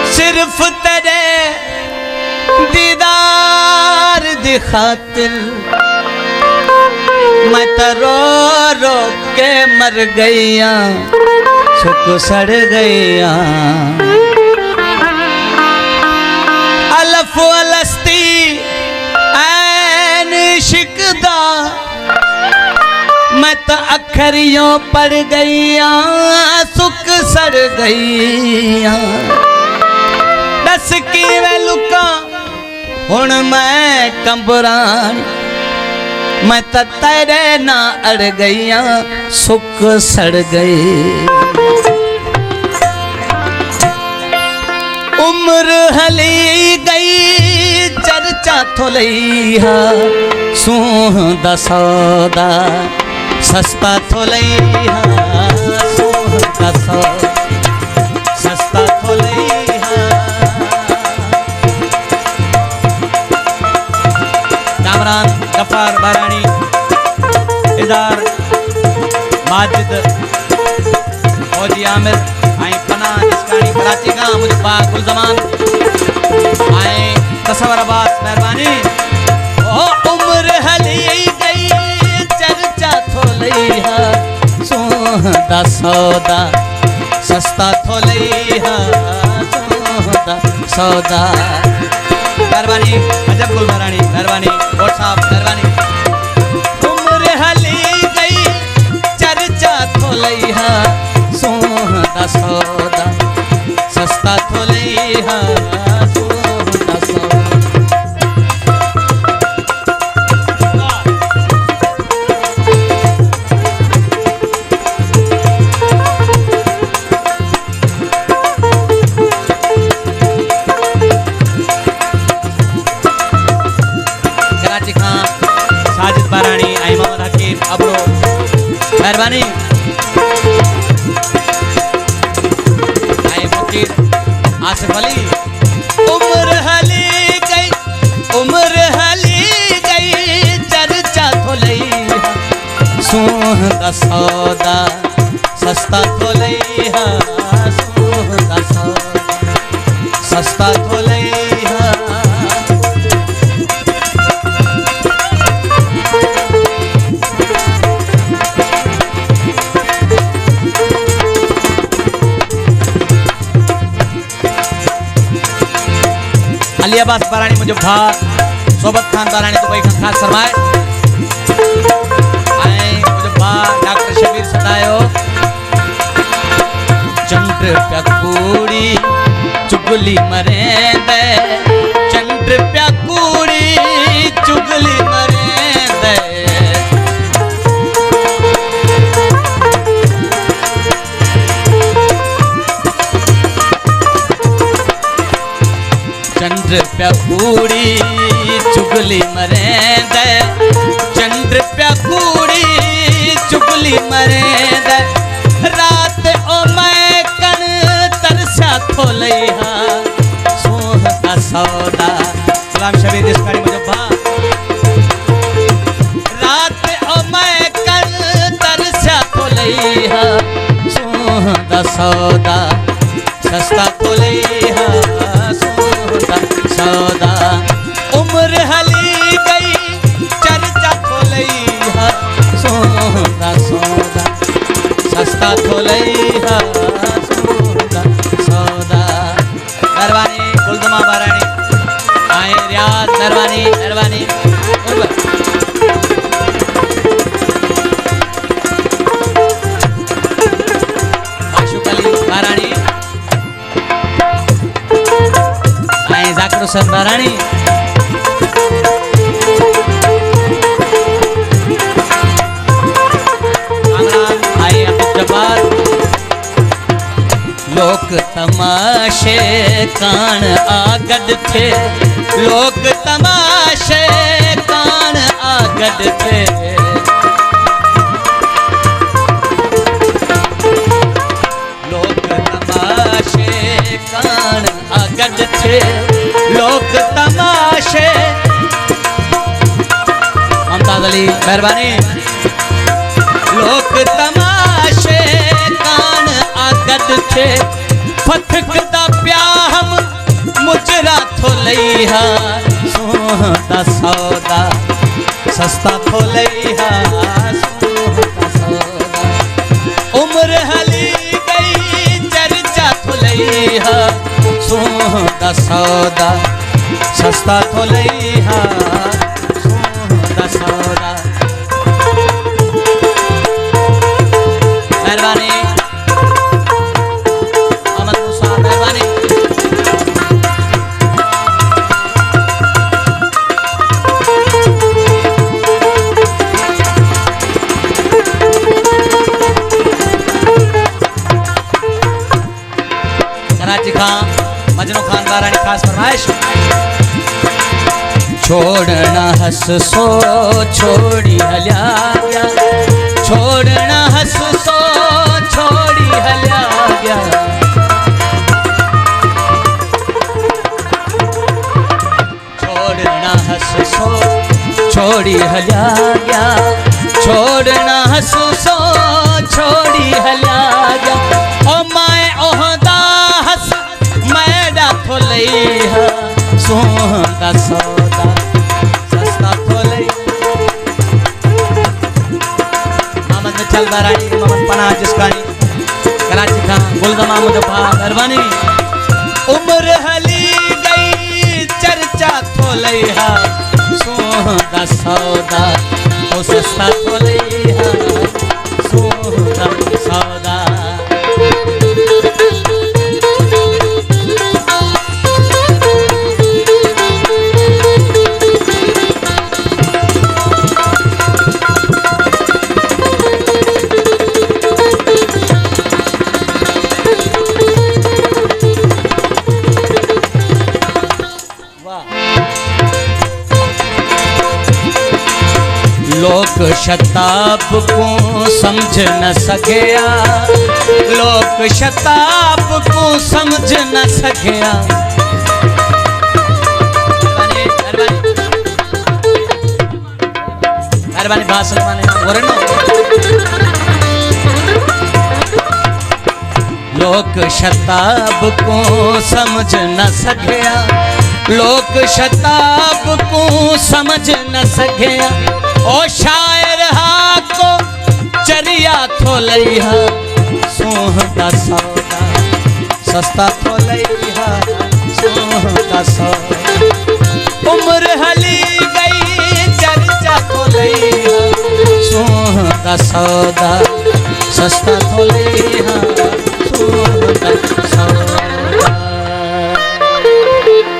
सिर्फ तेरे दीदार दी खातिर मैं तो रो रो के मर गईया, सुख सड़ गईया। अलफ अलस्ती ऐन शिकदा मैं तो अखरियों पड़ गईया, सुख सड़ गईया। दस की वे लुका हुण मैं कंबरानी, मैं तो तेरे ना अड़ गईया, सुख सड़ गई। उम्र हली गई चर्चा थोलैया, सूह दा सौदा सस्ता थोलैया, सूह दा सौदा सस्ता थोलैया। कामरान गफ्फार बारानी, इदार माजिद फौजी आमिर आई पना जिसकानी कराची का मुझे बाग गुलजमान आए तसवराबाद मेहरबानी। ओ उम्र हली गई चर्चा थोलैया, सोहदा सौदा सस्ता थोलैया, सोहदा सौदा। मेहरबानी अजब गुल महारानी, मेहरबानी और साहब मेहरबानी। उम्र हली गई चर्चा थोलैया, सोहदा सौदा सस्ता थोलैया, सोहदा सौदा। कराची खां साजिद बारानी आई मोहम्मद हकीम अबरो मेहरबानी। आसिफ अली। उम्र हली गई, उम्र हली गई चर्चा थोलैया, सोहदा सौदा सस्ता थोलैया, सोहदा सौदा सस्ता थोलैया। अली अब्बास बारानी मुझे भा सोबत खान बारानी दुबई का खास सरमाए आए मुझे भा डॉक्टर शबीर सदायो। चंद्र प्याकूड़ी चुगली मरेंदे, चंद्र प्याकूड़ी चुगली मरेंदे। चंद्र प्याकूड़ी चुगली मरेंदे, चंद्र प्याकूड़ी चुगली मरेंदे। रात ओ मैं कण तरसा थोलैया, सोहदा सौदा। सलाम शबीर जिसकानी मुझे भा। रात ओ मैं कण तरसा थोलैया, सोहदा सौदा सस्ता थोलैया, सोहदा सौदा। उम्र हली गई चर्चा थोलैया, सोहदा सौदा सस्ता थोलैया, सोहदा सौदा। मेहरबानी गुलदमा बारानी आए रियाज, मेहरबानी मेहरबानी। आशुक अली बारानी आए जाकिर हुसैन बारानी। लोक तमाशे कान आगड थे, लोक तमाशे कान आगड थे। लोक तमाशे कान आगड थे, लोक तमाशे। मुमताज अली मेहरबानी। लोक तमाशे कान आगड थे, फथक दा प्याहम मुजरा थोलैहा, सोहदा सौदा सस्ता थोलैहा, सोहदा सौदा। उम्र हली गई चर्चा थोलैहा, सोहदा सौदा सस्ता थोलैहा, सोहदा सौदा। मेहरबानी अहमद मूसा, मेहरबानी। कराची खान मजनू खान बारानी खास फरमाइश। छोड़ना हस सो छोड़ी हल्या गया, छोड़ना हस सो छोड़ी हल्या गया। छोड़ना हस सो छोड़ी हल्या गया, छोड़ना हस सो छोड़ी हल्या गया। ओ माए ओहदा हस मैडा थोलैहा, सोहदा सौदा सस्ता थोलै। मोहम्मद मिठल बारानी, मोहम्मद पनाह जिसकानी, कराची खां गुलदमा मुजफ्फर, मेहरबानी। उम्र हली गई चर्चा थोलैहा, सोहदा सौदा ओ सस्ता थोलैहा, सोहदा सौदा। लोक शताब को समझ न सकिया, लोक शताब को समझ न सकिया। मेहरबानी भाषण माने लोक शताब को समझ न सकिया, लोक शताब को समझ न सकिया। ओ शायर हा को चरिया थोलैहा, सोहदा सौदा सस्ता थोलैहा, सोहदा सौदा। उम्र हली गई चर्चा थोलैहा, सोहदा सौदा सस्ता थोलैहा, सोहदा सौदा।